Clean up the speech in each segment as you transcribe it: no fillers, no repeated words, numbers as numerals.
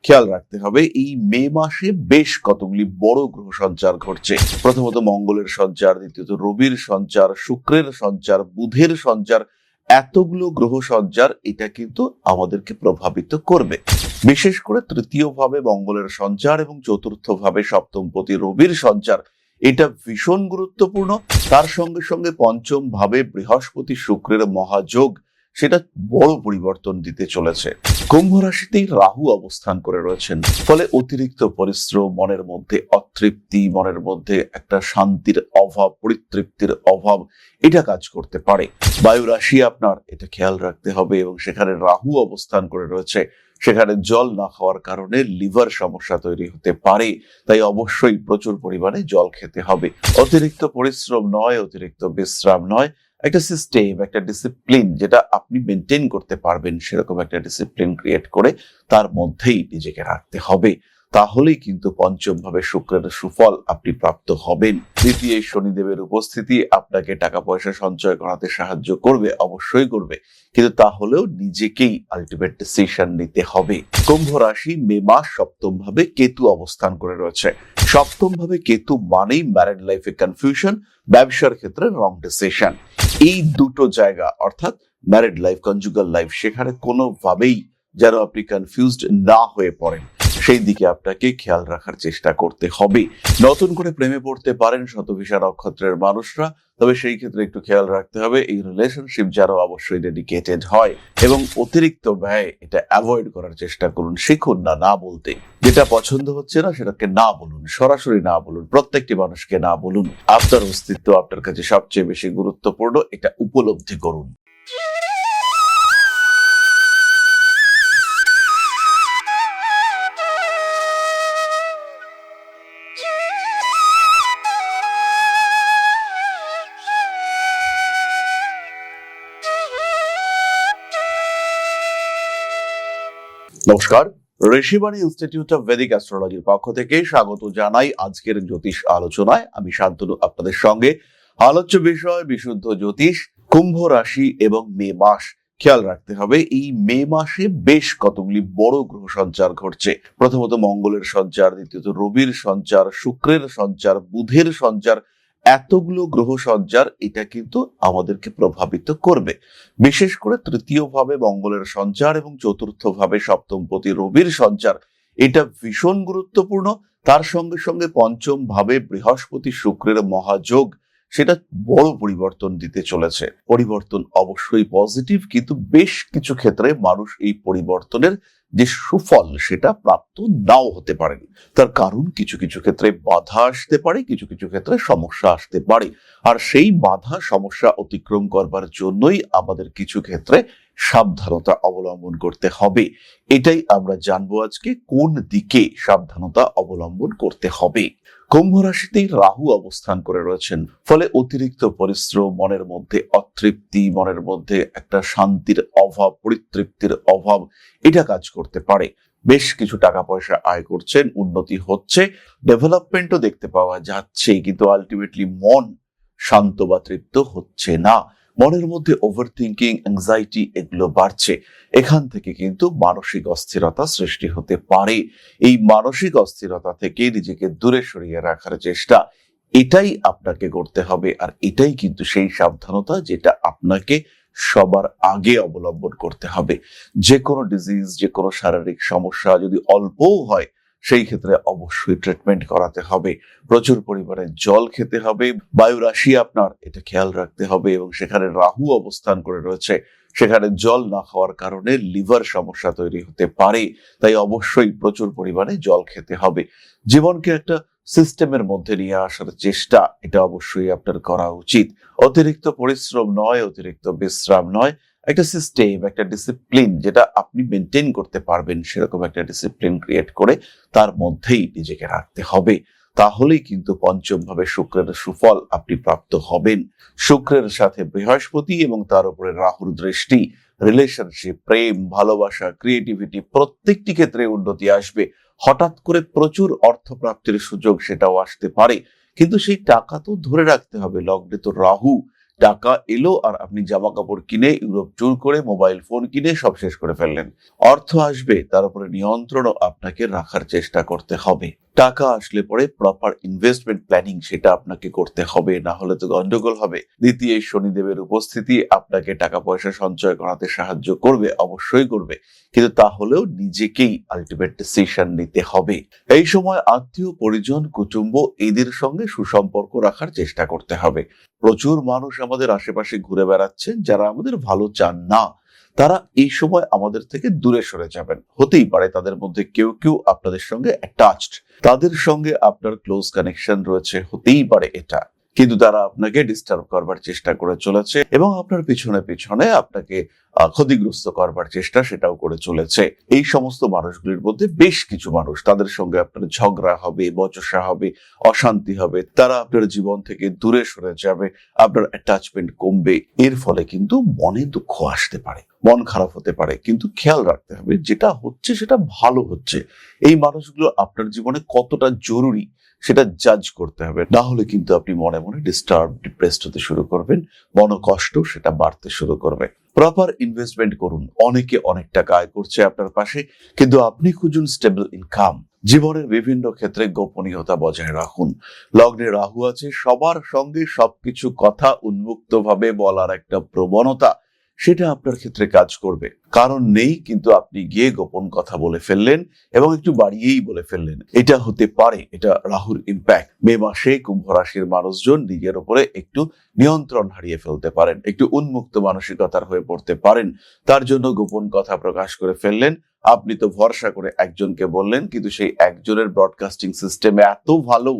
খেয়াল রাখতে হবে এই মে মাসে বেশ কতগুলি বড় গ্রহ সঞ্চার ঘটছে। প্রথমত মঙ্গলের সঞ্চার, দ্বিতীয়ত রবির সঞ্চার, শুক্রের সঞ্চার, বুধের সঞ্চার। এতগুলো গ্রহ সঞ্চার এটা কিন্তু আমাদেরকে প্রভাবিত করবে। বিশেষ করে তৃতীয় ভাবে মঙ্গলের সঞ্চার এবং চতুর্থ ভাবে সপ্তমপতি রবির সঞ্চার এটা ভীষণ গুরুত্বপূর্ণ। তার সঙ্গে সঙ্গে পঞ্চম ভাবে বৃহস্পতি শুক্রের মহাযোগ সেটা বড় পরিবর্তন দিতে চলেছে। কুম্ভ রাশিতেই রাহু অবস্থান করে রয়েছেন, ফলে অতিরিক্ত পরিশ্রম, মনের মধ্যে অতৃপ্তি, মনের মধ্যে একটা শান্তির অভাব, পরিতৃপ্তির অভাব এটা কাজ করতে পারে। বায়ু রাশি আপনার, এটা খেয়াল রাখতে হবে। এবং সেখানে রাহু অবস্থান করে রয়েছে, সেখানে জল না খাওয়ার কারণে লিভার সমস্যা তৈরি হতে পারে। তাই অবশ্যই প্রচুর পরিমাণে জল খেতে হবে। অতিরিক্ত পরিশ্রম নয়, অতিরিক্ত বিশ্রাম নয়, একটা সিস্টেম, একটা ডিসিপ্লিন যেটা আপনি মেনটেন করতে পারবেন সেরকম একটা ডিসিপ্লিন ক্রিয়েট করে তার মধ্যেই নিজেকে রাখতে হবে। তাহলেই কিন্তু পঞ্চম ভাবে শুক্রের সুফল আপনি প্রাপ্ত হবেন। দ্বিতীয় শনিদেবের উপস্থিতি আপনাকে টাকা পয়সা সঞ্চয় করাতে সাহায্য করবে, অবশ্যই করবে, কিন্তু তাহলেও নিজেকেই আলটিমেট ডিসিশন নিতে হবে। কুম্ভ রাশি মে মাস সপ্তম ভাবে কেতু অবস্থান করে রয়েছে। সপ্তম ভাবে কেতু মানেই ম্যারিড লাইফে কনফিউশন, ব্যবসার ক্ষেত্রে রং ডিসিশন। এই দুটো জায়গা অর্থাৎ ম্যারিড লাইফ, কনজুগাল লাইফ, সেখানে কোনোভাবেই যেন আপনি কনফিউজড না হয়ে পড়েন, সেই দিকে আপনাকে খেয়াল রাখার চেষ্টা করতে হবে। নতুন করে প্রেমে পড়তে পারেন শতভিষা নক্ষত্রের মানুষরা, তবে সেই ক্ষেত্রে একটু খেয়াল রাখতে হবে এই রিলেশনশিপ যেন অবশ্যই ডেডিকেটেড হয় এবং অতিরিক্ত ব্যয় এটা অ্যাভয়েড করার চেষ্টা করুন। শিখুন না বলতে। যেটা পছন্দ হচ্ছে না সেটাকে না বলুন, সরাসরি না বলুন, প্রত্যেকটি মানুষকে না বলুন। আপনার অস্তিত্ব আপনার কাছে সবচেয়ে বেশি গুরুত্বপূর্ণ, এটা উপলব্ধি করুন। নমস্কার, ঋষিবাণী ইনস্টিটিউট অফ ভেদিক অ্যাস্ট্রোলজির পক্ষ থেকে স্বাগত জানাই আজকের জ্যোতিষ আলোচনায়। আমি শান্তনু আপনাদের সঙ্গে। আলোচ্য বিষয় বিশুদ্ধ জ্যোতিষ, কুম্ভ রাশি এবং মে মাস। খেয়াল রাখতে হবে এই মে মাসে বেশ কতগুলি বড় গ্রহ সঞ্চার ঘটছে। প্রথমত মঙ্গলের সঞ্চার, দ্বিতীয়ত রবির সঞ্চার, শুক্রের সঞ্চার, বুধের সঞ্চার। এতগুলো গ্রহ সঞ্চার এটা কিন্তু আমাদেরকে প্রভাবিত করবে। বিশেষ করে তৃতীয় ভাবে মঙ্গলের সঞ্চার এবং চতুর্থ ভাবে সপ্তমপতি রবির সঞ্চার এটা ভীষণ গুরুত্বপূর্ণ। তার সঙ্গে সঙ্গে পঞ্চম ভাবে বৃহস্পতি শুক্রের মহাযোগ সেটা বড় পরিবর্তন দিতে চলেছে। পরিবর্তন অবশ্যই পজিটিভ, কিন্তু বেশ কিছু ক্ষেত্রে মানুষ এই পরিবর্তনের যে সুফল সেটা প্রাপ্ত নাও হতে পারেন। তার কারণ কিছু কিছু ক্ষেত্রে বাধা আসতে পারে, কিছু কিছু ক্ষেত্রে সমস্যা আসতে পারে। আর সেই বাধা সমস্যা অতিক্রম করবার জন্যই আমাদের কিছু ক্ষেত্রে সাবধানতা অবলম্বন করতে হবে। এটাই আমরা জানবো আজকে, কোন দিকে সাবধানতা অবলম্বন করতে হবে। কুম্ভ রাশিতেই রাহু অবস্থান করে রয়েছেন, ফলে অতিরিক্ত পরিশ্রম, মনের মধ্যে অতৃপ্তি, মনের মধ্যে একটা শান্তির অভাব, পরিতৃপ্তির অভাব এটা কাজ করতে পারে। বেশ কিছু টাকা পয়সা আয় করছেন, উন্নতি হচ্ছে, ডেভেলপমেন্টও দেখতে পাওয়া যাচ্ছে, কিন্তু আলটিমেটলি মন শান্ত বা তৃপ্ত হচ্ছে না। মনের মধ্যে ওভার থিঙ্কিং, অ্যাংজাইটি এগুলো বাড়ছে। এখান থেকে কিন্তু মানসিক অস্থিরতা সৃষ্টি হতে পারে। এই মানসিক অস্থিরতা থেকে নিজেকে দূরে সরিয়ে রাখার চেষ্টা এটাই আপনাকে করতে হবে। আর এটাই কিন্তু সেই সাবধানতা যেটা আপনাকে সবার আগে অবলম্বন করতে হবে। যে কোনো ডিজিজ, যে কোনো শারীরিক সমস্যা যদি অল্পও হয় সেই ক্ষেত্রে অবশ্যই ট্রিটমেন্ট করাতে হবে। প্রচুর পরিমাণে জল খেতে হবে। বায়ু রাশি আপনার, এটা খেয়াল রাখতে হবে। এবং সেখানে রাহু অবস্থান করে রয়েছে, সেখানে জল না খাওয়ার কারণে লিভার সমস্যা তৈরি হতে পারে। তাই অবশ্যই প্রচুর পরিমাণে জল খেতে হবে। জীবনকে একটা সিস্টেমের মধ্যে নিয়ে আসার চেষ্টা এটা অবশ্যই আপনার করা উচিত। অতিরিক্ত পরিশ্রম নয়, অতিরিক্ত বিশ্রাম নয়, একটা সিস্টেম, একটা ডিসিপ্লিন যেটা আপনি মেনটেন করতে পারবেন সেরকম একটা ডিসিপ্লিন ক্রিয়েট করে তার মধ্যেই নিজেকে রাখতে হবে। তাহলেই কিন্তু পঞ্চম ভাবে শুক্রের সুফল আপনি প্রাপ্ত হবেন। শুক্রের সাথে বৃহস্পতি এবং তার উপরে রাহুর দৃষ্টি, রিলেশনশিপ, প্রেম, ভালোবাসা, ক্রিয়েটিভিটি প্রত্যেকটি ক্ষেত্রে উন্নতি আসবে। হঠাৎ করে প্রচুর অর্থ প্রাপ্তির সুযোগ সেটাও আসতে পারে, কিন্তু সেই টাকা তো ধরে রাখতে হবে। লগ্নে তো রাহু, টাকা এলো আর আপনি জামা কাপড় কিনে, ইউরোপ ট্যুর করে, মোবাইল ফোন কিনে সব শেষ করে ফেললেন। অর্থ আসবে, তার উপরে নিয়ন্ত্রণও আপনাকে রাখার চেষ্টা করতে হবে। টাকা আসলে পরে প্রপার ইনভেস্টমেন্ট প্ল্যানিং সেটা আপনাকে করতে হবে, না হলে তো গন্ডগোল হবে। দ্বিতীয় শনিদেবের উপস্থিতি আপনাকে টাকা পয়সা সঞ্চয় করাতে সাহায্য করবে, অবশ্যই করবে, কিন্তু তাহলেও নিজেকেই আলটিমেট ডিসিশন নিতে হবে। এই সময় আত্মীয় পরিজন, কুটুম্ব এদের সঙ্গে সুসম্পর্ক রাখার চেষ্টা করতে হবে। প্রচুর মানুষ আমাদের আশেপাশে ঘুরে বেড়াচ্ছেন যারা আমাদের ভালো চান না। তারা এই সময় আমাদের থেকে দূরে সরে যাবেন। হতেই পারে তাদের মধ্যে কেউ কেউ আপনাদের সঙ্গে অ্যাটাচড, তাদের সঙ্গে আপনার ক্লোজ কানেকশন রয়েছে, হতেই পারে এটা, কিন্তু তারা আপনাকে ডিস্টার্ব করবার চেষ্টা করে চলেছে এবং আপনার পিছনে পিছনে আপনাকে ক্ষতিগ্রস্ত করবার চেষ্টা সেটাও করে চলেছে। এই সমস্ত মানুষগুলির মধ্যে বেশ কিছু মানুষ, তাদের সঙ্গে আপনার ঝগড়া হবে, বচসা হবে, অশান্তি হবে, তারা আপনার জীবন থেকে দূরে সরে যাবে, আপনার অ্যাটাচমেন্ট কমবে। এর ফলে কিন্তু মনে দুঃখ আসতে পারে, মন খারাপ হতে পারে, কিন্তু খেয়াল রাখতে হবে যেটা হচ্ছে সেটা ভালো হচ্ছে। এই মানুষগুলো আপনার জীবনে কতটা জরুরি সেটা জাজ করতে হবে, না হলে কিন্তু আপনি মনে মনে ডিস্টার্ব, ডিপ্রেসড হতে শুরু করবেন, মনোকষ্ট সেটা বাড়তে শুরু করবে। প্রপার ইনভেস্টমেন্ট করুন। অনেকে অনেক টাকা আয় করছে আপনার পাশে, কিন্তু আপনি খুঁজুন স্টেবল ইনকাম। জীবনের বিভিন্ন ক্ষেত্রে গোপনীয়তা বজায় রাখুন। লগ্নে রাহু আছে, সবার সঙ্গে সবকিছু কথা উন্মুক্তভাবে বলার একটা প্রবণতা সেটা আপনার ক্ষেত্রে কাজ করবে। কারণ নেই, কিন্তু আপনি গিয়ে গোপন কথা বলে ফেললেন এবং একটু বাড়িয়েই বলে ফেললেন। এটা হতে পারে, এটা রাহুর ইম্প্যাক্ট। মে মাসে কুম্ভ রাশির মানুষজন নিজের উপরে একটু নিয়ন্ত্রণ হারিয়ে ফেলতে পারেন, একটু উন্মুক্ত মানসিকতার হয়ে পড়তে পারেন। তার জন্য গোপন কথা প্রকাশ করে ফেললেন। আপনি তো ভরসা করে একজনকে বললেন, কিন্তু সেই একজনের ব্রডকাস্টিং সিস্টেম এত ভালো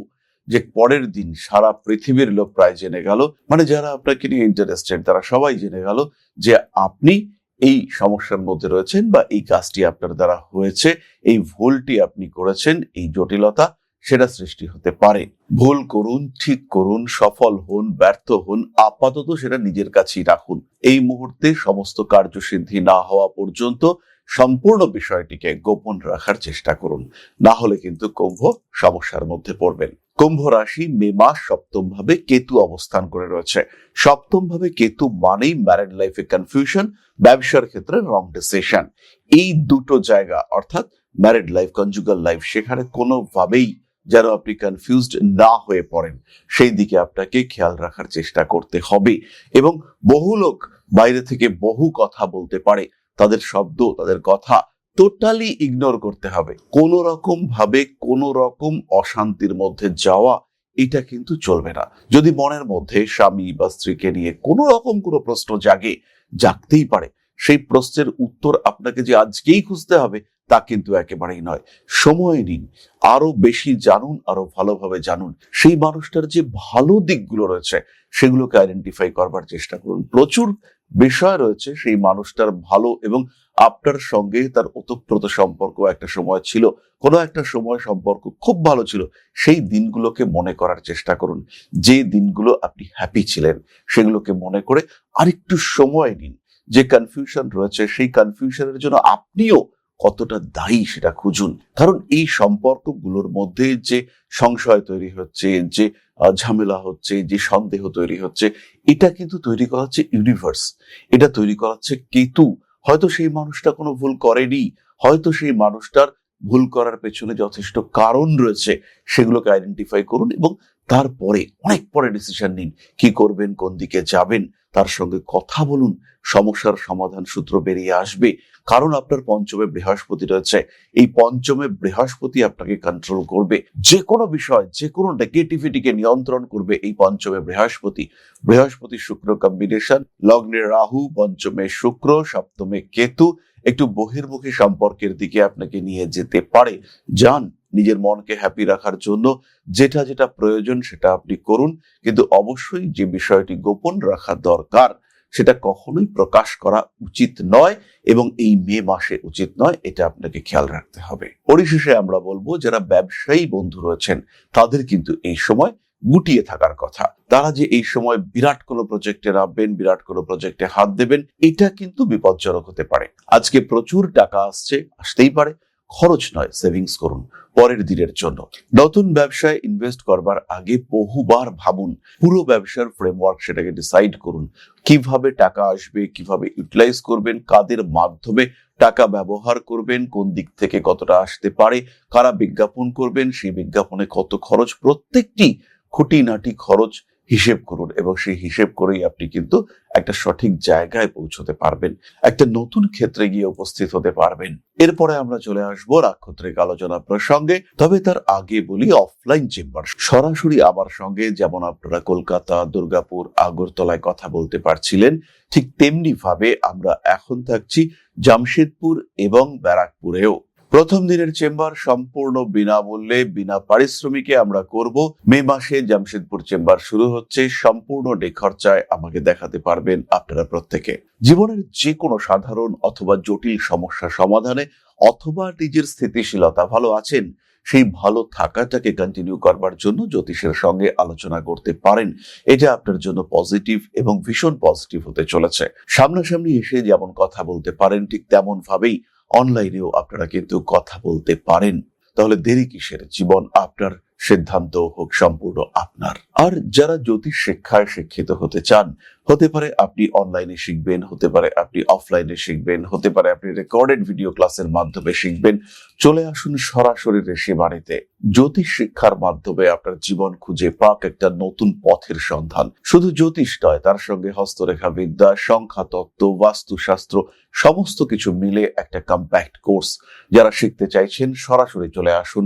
যে পরের দিন সারা পৃথিবীর লোক প্রায় জেনে গেল, মানে যারা আপনাকে নিয়ে ইন্টারেস্টেড তারা সবাই জেনে গেল যে আপনি এই সমস্যার মধ্যে রয়েছেন বা এই কাজটি আপনার দ্বারা হয়েছে, এই ভুলটি আপনি করেছেন, এই জটিলতা সেটা সৃষ্টি হতে পারে। ভুল করুন, ঠিক করুন, সফল হন, ব্যর্থ হন, আপাতত সেটা নিজের কাছেই রাখুন। এই মুহূর্তে সমস্ত কার্যসিদ্ধি না হওয়া পর্যন্ত সম্পূর্ণ বিষয়টিকে গোপন রাখার চেষ্টা করুন, না হলে কিন্তু কুম্ভ সমস্যার মধ্যে পড়বেন। কুম্ভ রাশি মে মাস সপ্তম ভাবে কেতু অবস্থান করে রয়েছে। সপ্তম ভাবে কেতু মানেই ম্যারিড লাইফে কনফিউশন, ব্যবসার ক্ষেত্রে রং ডিসিশন। এই দুটো জায়গা অর্থাৎ ম্যারিড লাইফ, কনজুগাল লাইফ, সেখানে কোনোভাবেই যেন আপনি কনফিউজড না হয়ে পড়েন, সেই দিকে আপনাকে খেয়াল রাখার চেষ্টা করতে হবে। এবং বহু লোক বাইরে থেকে বহু কথা বলতে পারে, তাদের শব্দ, তাদের কথা টোটালি ইগনোর করতে হবে। কোন রকম ভাবে কোন রকম অশান্তির মধ্যে যাওয়া এটা কিন্তু চলবে না। যদি মনের মধ্যে স্বামী বা স্ত্রীকে নিয়ে কোন রকম কোনো প্রশ্ন জাগতেই পারে, সেই প্রশ্নের উত্তর আপনাকে যে আজকেই খুঁজতে হবে তা কিন্তু একেবারেই নয়। সময় নিন, আরো বেশি জানুন, আরো ভালোভাবে জানুন। সেই মানুষটার যে ভালো দিকগুলো রয়েছে সেগুলোকে আইডেন্টিফাই করবার চেষ্টা করুন। প্রচুর বিষয় রয়েছে সেই মানুষটার ভালো, এবং আপনার সঙ্গে তার ওতপ্রোত সম্পর্ক একটা সময় ছিল, কোনো একটা সময় সম্পর্ক খুব ভালো ছিল, সেই দিনগুলোকে মনে করার চেষ্টা করুন। যে দিনগুলো আপনি হ্যাপি ছিলেন সেগুলোকে মনে করে আরেকটু সময় নিন। যে কনফিউশন রয়েছে সেই কনফিউশনের জন্য আপনিও কতটা দায়ী সেটা খুঁজুন। কারণ এই সম্পর্কগুলোর মধ্যে যে সংশয় তৈরি হচ্ছে, যে ঝামেলা হচ্ছে, যে সন্দেহ তৈরি হচ্ছে, এটা কিন্তু তৈরি করা হচ্ছে ইউনিভার্স, এটা তৈরি করা হচ্ছে কেতু। হয়তো সেই মানুষটা কোনো ভুল করেনি, হয়তো সেই মানুষটার ভুল করার পেছনে যথেষ্ট কারণ রয়েছে, সেগুলোকে আইডেন্টিফাই করুন এবং তারপরে অনেক পরে ডিসিশন নিন কি করবেন, কোন দিকে যাবেন। তার সঙ্গে কথা বলুন, সমস্যার সমাধান সূত্র বেরিয়ে আসবে। কারণ আপনার পঞ্চমে বৃহস্পতি রয়েছে, এই পঞ্চমে বৃহস্পতি আপনাকে কন্ট্রোল করবে। যে কোনো বিষয়, যে কোনো নেগেটিভিটিকে নিয়ন্ত্রণ করবে এই পঞ্চমে বৃহস্পতি। বৃহস্পতি শুক্র কম্বিনেশন, লগ্নে রাহু, পঞ্চমে শুক্র, সপ্তমে কেতু একটু বহির্মুখী সম্পর্কের দিকে আপনাকে নিয়ে যেতে পারে। যান, নিজের মনকে হ্যাপি রাখার জন্য যেটা যেটা প্রয়োজন সেটা আপনি করুন, কিন্তু অবশ্যই যে বিষয়টি গোপন রাখা দরকার সেটা কখনোই প্রকাশ করা উচিত নয়, এবং এই মে মাসে উচিত নয়, এটা আপনাকে খেয়াল রাখতে হবে। পরিশেষে আমরা বলবো যারা ব্যবসায়ী বন্ধু রয়েছেন তাদের কিন্তু এই সময় গুটিয়ে থাকার কথা। তারা যে এই সময় বিরাট কোনো প্রজেক্টে নামবেন, বিরাট কোনো প্রজেক্টে হাত দেবেন, এটা কিন্তু বিপজ্জনক হতে পারে। আজকে প্রচুর টাকা আসছে, আসতেই পারে, খরচ নয়, সেভিংস করুন পরের দিনের জন্য। নতুন ব্যবসায় ইনভেস্ট করবার আগে বহুবার ভাবুন, পুরো ব্যবসার ফ্রেমওয়ার্ক সেটাকে ডিসাইড করুন, কিভাবে টাকা আসবে, কিভাবে ইউটিলাইজ করবেন, কাদের মাধ্যমে টাকা ব্যবহার করবেন, কোন দিক থেকে কতটা আসতে পারে, কারা বিজ্ঞাপন করবেন, সেই বিজ্ঞাপনে কত খরচ, প্রত্যেকটি খুঁটিনাটি খরচ হিসেব করুন এবং সেই হিসেব করেই আপনি কিন্তু একটা সঠিক জায়গায় পৌঁছতে পারবেন, একটা নতুন ক্ষেত্রে গিয়ে উপস্থিত হতে পারবেন। এরপরে আমরা চলে আসবো নাক্ষত্রিক আলোচনা প্রসঙ্গে। তবে তার আগে বলি অফলাইন চেম্বার সরাসরি আমার সঙ্গে যেমন আপনারা কলকাতা, দুর্গাপুর, আগরতলায় কথা বলতে পারছিলেন, ঠিক তেমনি ভাবে আমরা এখন থাকছি জামশেদপুর এবং ব্যারাকপুরেও। প্রথম দিনের চেম্বার সম্পূর্ণ বিনামূল্যে, বিনা পারিশ্রমিকে আমরা করব। মে মাসে জামশেদপুর চেম্বার শুরু হচ্ছে, সম্পূর্ণ খরচায় আমাকে দেখাতে পারবেন আপনারা প্রত্যেকে। জীবনের যে কোনো সাধারণ অথবা জটিল সমস্যা সমাধানে অথবা নিজের স্থিতিশীলতা ভালো আছেন, সেই ভালো থাকাটাকে কন্টিনিউ করবার জন্য জ্যোতিষের সঙ্গে আলোচনা করতে পারেন। এটা আপনার জন্য পজিটিভ এবং ভীষণ পজিটিভ হতে চলেছে। সামনাসামনি এসে যেমন কথা বলতে পারেন, ঠিক তেমন ভাবেই অনলাইনেও আপনারা কিন্তু কথা বলতে পারেন। তাহলে দেরি কিসের? জীবন আপনার, সিদ্ধান্ত হোক সম্পূর্ণ আপনার। আর যারা জ্যোতিষ শিক্ষায় শিক্ষিত হতে চান, হতে পারে আপনি অনলাইনে শিখবেন, হতে পারে আপনি অফলাইনে শিখবেন, হতে পারে আপনি রেকর্ডেড ভিডিও ক্লাসের মাধ্যমে শিখবেন, চলে আসুন সরাসরি ঋষি বাড়িতে। জ্যোতিষ শিক্ষার মাধ্যমে আপনার জীবন খুঁজে পাক একটা নতুন পথের সন্ধান। শুধু জ্যোতিষ নয়, তার সঙ্গে হস্তরেখা বিদ্যা, সংখ্যা তত্ত্ব, বাস্তুশাস্ত্র সমস্ত কিছু মিলে একটা কম্প্যাক্ট কোর্স। যারা শিখতে চাইছেন সরাসরি চলে আসুন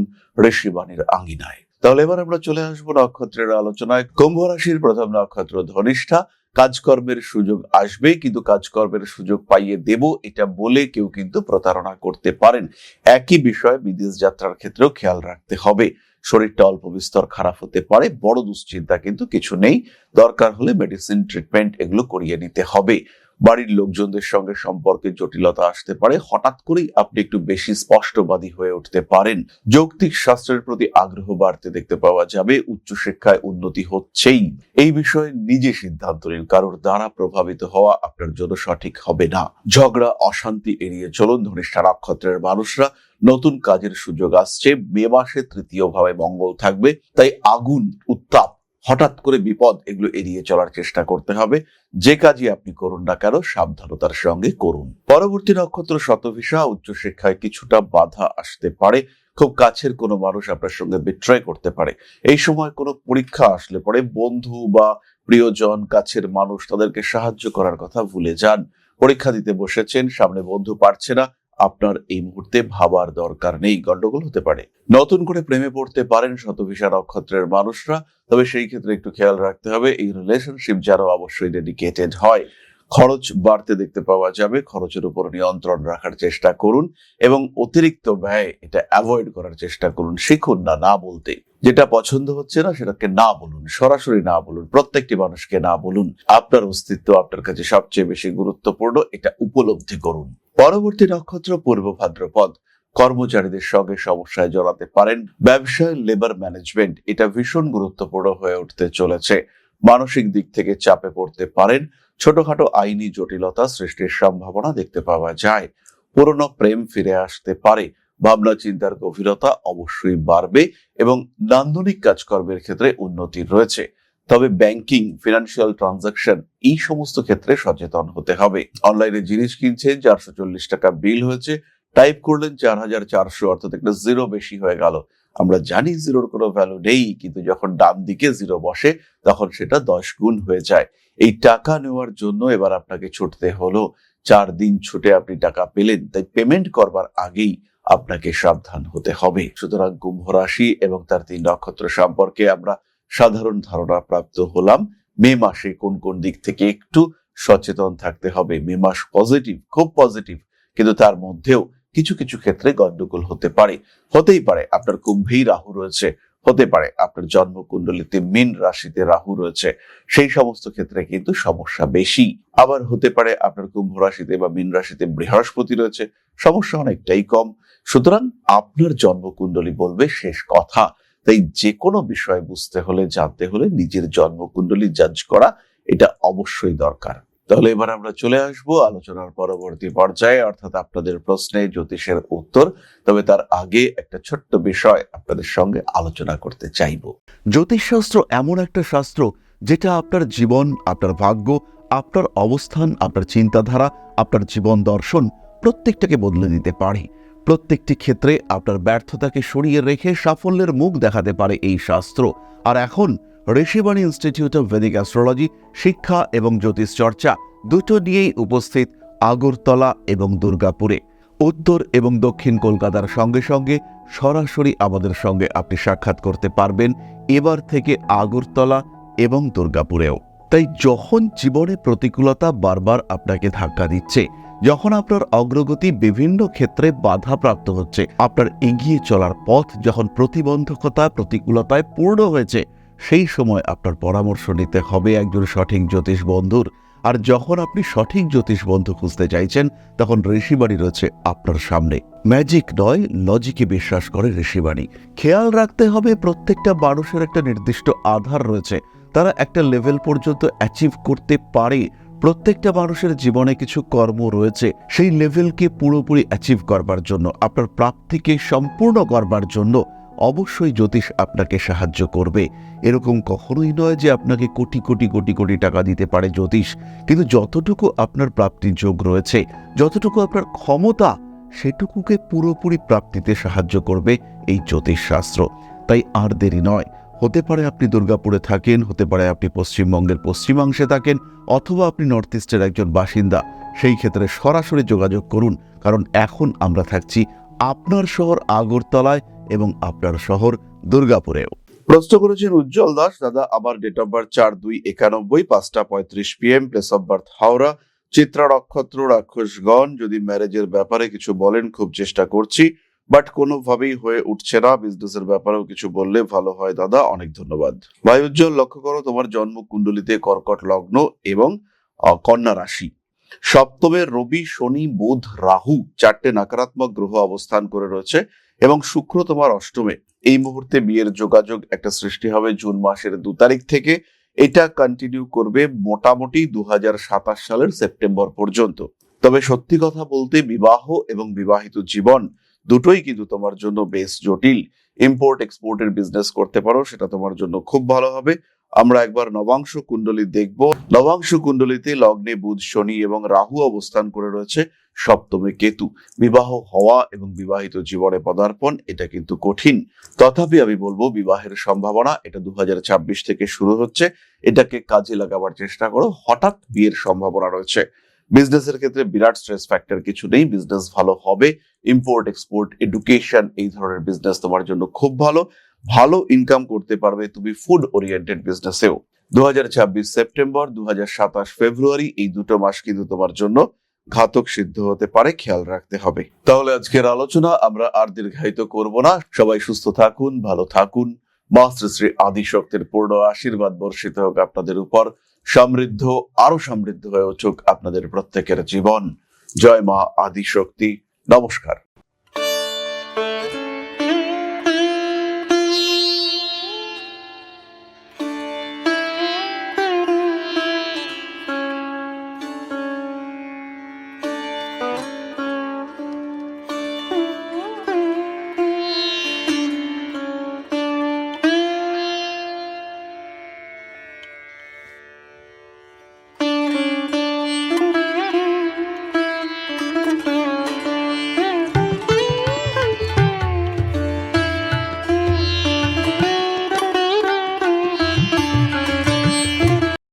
ঋষিবাণীর আঙ্গিনায়। তাহলে এবার আমরা চলে আসবো নক্ষত্রের আলোচনায়। কুম্ভ রাশির প্রথম নক্ষত্র ধনিষ্ঠা। কাজকর্মের সুযোগ আসবে, কিন্তু কাজকর্মের সুযোগ পাইয়ে দেব এটা বলে কেউ কিন্তু প্রতারণা করতে পারেন। একই বিষয় বিদেশ যাত্রার ক্ষেত্রেও খেয়াল রাখতে হবে। শরীরটা অল্প বিস্তর খারাপ হতে পারে, বড় দুশ্চিন্তা কিন্তু কিছু নেই। দরকার হলে মেডিসিন, ট্রিটমেন্ট এগুলো করিয়ে নিতে হবে। বাড়ির লোকজনদের সঙ্গে সম্পর্কে জটিলতা আসতে পারে, হঠাৎ করেই আপনি একটু বেশি স্পষ্টবাদী হয়ে উঠতে পারেন। যৌক্তিক শাস্ত্রের প্রতি আগ্রহ বাড়তে দেখতে পাওয়া যাবে। উচ্চশিক্ষায় উন্নতি হচ্ছেই, এই বিষয়ে নিজে সিদ্ধান্ত নিন, কারোর দ্বারা প্রভাবিত হওয়া আপনার জন্য সঠিক হবে না। ঝগড়া, অশান্তি এড়িয়ে চলুন ধনিষ্ঠা নক্ষত্রের মানুষরা। নতুন কাজের সুযোগ আসছে। মে মাসে তৃতীয় ভাবে মঙ্গল থাকবে, তাই আগুন, উত্তাপ, হঠাৎ করে বিপদ এগুলো এড়িয়ে চলার চেষ্টা করতে হবে। যে কাজই আপনি করুন না কেন সাবধানতার সঙ্গে করুন। পরবর্তী নক্ষত্র শতভিষা। উচ্চশিক্ষায় কিছুটা বাধা আসতে পারে। খুব কাছের কোনো মানুষ আপনার সঙ্গে বিট্রয় করতে পারে। এই সময় কোনো পরীক্ষা আসলে পরে বন্ধু বা প্রিয়জন, কাছের মানুষ, তাদেরকে সাহায্য করার কথা ভুলে যান। পরীক্ষা দিতে বসেছেন, সামনে বন্ধু পারছে না, আপনার এই মুহূর্তে ভাবার দরকার নেই, গন্ডগোল হতে পারে। নতুন করে প্রেমে পড়তে পারেন শতভিষা নক্ষত্রের মানুষরা, তবে সেই ক্ষেত্রে একটু খেয়াল রাখতে হবে এই রিলেশনশিপ যেন অবশ্যই ডেডিকেটেড হয়। খরচ বাড়তে দেখতে পাওয়া যাবে, খরচের উপর নিয়ন্ত্রণ রাখার চেষ্টা করুন এবং অতিরিক্ত ব্যয় এটা অ্যাভয়েড করার চেষ্টা করুন। শিখুন না বলতে। যেটা পছন্দ হচ্ছে না সেটাকে না বলুন, সরাসরি না বলুন, প্রত্যেকটি মানুষকে না বলুন। আপনার অস্তিত্ব আপনার কাছে সবচেয়ে বেশি গুরুত্বপূর্ণ, এটা উপলব্ধি করুন। পরবর্তী নক্ষত্র পূর্ব ভাদ্রপদ। কর্মচারীদের সঙ্গে সমস্যায় জড়াতে পারেন। ব্যবসায় লেবার ম্যানেজমেন্ট এটা ভীষণ গুরুত্বপূর্ণ হয়ে উঠতে চলেছে। মানসিক দিক থেকে চাপে পড়তে পারেন। ছোটখাটো আইনি জটিলতা সৃষ্টির সম্ভাবনা দেখতে পাওয়া যায়। পুরনো প্রেম ফিরে আসতে পারে। ভাবনা চিন্তার গভীরতা অবশ্যই বাড়বে এবং নান্দনিক কাজকর্মের ক্ষেত্রে উন্নতি রয়েছে। তবে ব্যাংকিং, ফিনান্সিয়াল ট্রানজাকশন এই সমস্ত ক্ষেত্রে সচেতন হতে হবে। অনলাইনে জিনিস কিনছেন, 440 টাকা বিল হয়েছে, টাইপ করলেন 4400, অর্থাৎ একটা জিরো বেশি হয়ে গেল। আমরা জানি জিরোর কোনো ভ্যালু নেই, কিন্তু যখন ডান দিকে জিরো বসে তখন সেটা 10 গুণ হয়ে যায়। এই টাকা নেওয়ার জন্য এবার আপনাকে ছুটতে হলো। 4 দিন ছুটে আপনি টাকা পেলেন, তাই পেমেন্ট করবার আগেই আপনাকে সাবধান হতে হবে। সুতরাং কুম্ভ রাশি এবং তার 3 নক্ষত্র সম্পর্কে আমরা সাধারণ ধারণা প্রাপ্ত হলাম। মে মাসে কোন কোন দিক থেকে একটু সচেতন থাকতে হবে। মে মাস পজিটিভ, খুব পজিটিভ, কিন্তু তার মধ্যেও কিছু কিছু ক্ষেত্রে গন্ডগোল হতে পারে। হতেই পারে আপনার কুম্ভেই রাহু রয়েছে, হতে পারে আপনার জন্মকুণ্ডলিতে মীন রাশিতে রাহু রয়েছে, সেই সমস্ত ক্ষেত্রে কিন্তু সমস্যা বেশি। আবার হতে পারে আপনার কুম্ভ রাশিতে বা মীন রাশিতে বৃহস্পতি রয়েছে, সমস্যা অনেকটাই কম। সুতরাং আপনার জন্মকুণ্ডলী বলবে শেষ কথা। তাই যে কোনো বিষয় বুঝতে হলে, জানতে হলে নিজের জন্মকুণ্ডলী জাজ করা এটা অবশ্যই দরকার। তাহলে এবার আমরা চলে আসবো আলোচনার পরবর্তী পর্যায়ে, অর্থাৎ আপনাদের প্রশ্নে জ্যোতিষের উত্তর। তবে তার আগে একটা ছোট্ট বিষয় আপনাদের সঙ্গে আলোচনা করতে চাইবো। জ্যোতিষশাস্ত্র এমন একটা শাস্ত্র যেটা আপনার জীবন, আপনার ভাগ্য, আপনার অবস্থান, আপনার চিন্তাধারা, আপনার জীবন দর্শন প্রত্যেকটাকে বদলে দিতে পারে। প্রত্যেকটি ক্ষেত্রে আপনার ব্যর্থতাকে সরিয়ে রেখে সাফল্যের মুখ দেখাতে পারে এই শাস্ত্র। আর এখন Rishibani institute of Vedic astrology শিক্ষা এবং জ্যোতিষ চর্চা দুটো নিয়েই উপস্থিত আগরতলা এবং দুর্গাপুরে। উত্তর এবং দক্ষিণ কলকাতার সঙ্গে সঙ্গে সরাসরি আমাদের সঙ্গে আপনি সাক্ষাৎ করতে পারবেন এবার থেকে আগরতলা এবং দুর্গাপুরেও। তাই যখন জীবনে প্রতিকূলতা বারবার আপনাকে ধাক্কা দিচ্ছে, যখন আপনার অগ্রগতি বিভিন্ন ক্ষেত্রে বাধাপ্রাপ্ত হচ্ছে, আপনার এগিয়ে চলার পথ যখন প্রতিবন্ধকতা প্রতিকূলতায় পূর্ণ হয়েছে, সেই সময় আপনার পরামর্শ নিতে হবে একজন সঠিক জ্যোতিষ বন্ধুর। আর যখন আপনি সঠিক জ্যোতিষ বন্ধু খুঁজতে চাইছেন, তখন ঋষিবাণী রয়েছে আপনার সামনে। ম্যাজিক নয়, লজিকে বিশ্বাস করে ঋষিবাণী। খেয়াল রাখতে হবে প্রত্যেকটা মানুষের একটা নির্দিষ্ট আধার রয়েছে, তারা একটা লেভেল পর্যন্ত অ্যাচিভ করতে পারে। প্রত্যেকটা মানুষের জীবনে কিছু কর্ম রয়েছে, সেই লেভেলকে পুরোপুরি অ্যাচিভ করবার জন্য, আপনার প্রাপ্তিকে সম্পূর্ণ করবার জন্য অবশ্যই জ্যোতিষ আপনাকে সাহায্য করবে। এরকম কখনোই নয় যে আপনাকে কোটি কোটি কোটি কোটি টাকা দিতে পারে জ্যোতিষ, কিন্তু যতটুকু আপনার প্রাপ্তির যোগ রয়েছে, যতটুকু আপনার ক্ষমতা, সেটুকুকে পুরোপুরি প্রাপ্তিতে সাহায্য করবে এই জ্যোতিষ শাস্ত্র। তাই আর দেরি নয়। হতে পারে আপনি দুর্গাপুরে থাকেন, হতে পারে আপনি পশ্চিমবঙ্গের পশ্চিমাংশে থাকেন, অথবা আপনি নর্থ ইস্টের একজন বাসিন্দা। সেই ক্ষেত্রে সরাসরি যোগাযোগ করুন, কারণ এখন আমরা থাকছি আপনার শহর আগরতলায় এবং আপনার শহর দুর্গাপুরেও। প্রশ্ন করেছেন উজ্জ্বল দাস, দাদা আমার date of birth 4/2/91, 5:35 PM, place of birth Howrah, চিত্রা নক্ষত্র, রাক্ষসগণ। যদি ম্যারেজের ব্যাপারে কিছু বলেন, খুব চেষ্টা করছি বাট কোনোভাবেই হয়ে উঠছে না। বিজনেসের ব্যাপারেও কিছু বললে ভালো হয় দাদা, অনেক ধন্যবাদ। ভাই উজ্জ্বল, লক্ষ্য করো তোমার জন্ম কুণ্ডলিতে কর্কট লগ্ন এবং কন্যা রাশি। সপ্তমে রবি, শনি, বুধ, রাহু চারটে নকারাত্মক গ্রহ অবস্থান করে রয়েছে এবং শুক্র তোমার অষ্টমে। এই মুহূর্তে বিয়ের যোগাযোগ একটা সৃষ্টি হবে জুন মাসের 2 তারিখ থেকে। এটা কন্টিনিউ করবে মোটামুটি 2027 সালের সেপ্টেম্বর পর্যন্ত। তবে সত্যি কথা বলতে বিবাহ এবং বিবাহিত জীবন দুটোই কিন্তু তোমার জন্য বেশ জটিল। ইম্পোর্ট এক্সপোর্টের বিজনেস করতে পারো, সেটা তোমার জন্য খুব ভালো হবে। আমরা একবার নবাংশ কুণ্ডলী দেখব। নবাংশ কুণ্ডলীতে লগ্নে বুধ, শনি এবং রাহু অবস্থান করে রয়েছে, সপ্তমে কেতু। বিবাহ হওয়া এবং বিবাহিত জীবনে পদার্পণ এটা কিন্তু কঠিন। তথাপি আমি বলবো বিবাহের সম্ভাবনা এটা 2026 থেকে শুরু হচ্ছে, এটাকে কাজে লাগাবার চেষ্টা করো। হঠাৎ বিয়ের সম্ভাবনা রয়েছে। বিজনেসের ক্ষেত্রে বিরাট স্ট্রেস ফ্যাক্টর কিছু নেই, বিজনেস ভালো হবে। ইম্পোর্ট এক্সপোর্ট, এডুকেশন, এই ধরনের বিজনেস তোমার জন্য খুব ভালো। ভালো ইনকাম করতে পারবে তুমি ফুড ওরিয়েন্টেড বিজনেসেও। 2026 সেপ্টেম্বর, 2027 ফেব্রুয়ারি, এই দুটো মাস কিন্তু তোমার জন্য ঘাতক সিদ্ধ হতে পারে, খেয়াল রাখতে হবে। তাহলে আজকের আলোচনা আমরা আর দীর্ঘায়িত করব না। সবাই সুস্থ থাকুন, ভালো থাকুন। মা শ্রী শ্রী আদিশক্তির পূর্ণ আশীর্বাদ বর্ষিত হোক আপনাদের উপর। সমৃদ্ধ, আরো সমৃদ্ধ হয়ে উঠুক আপনাদের প্রত্যেকের জীবন। জয় মা আদিশক্তি। নমস্কার।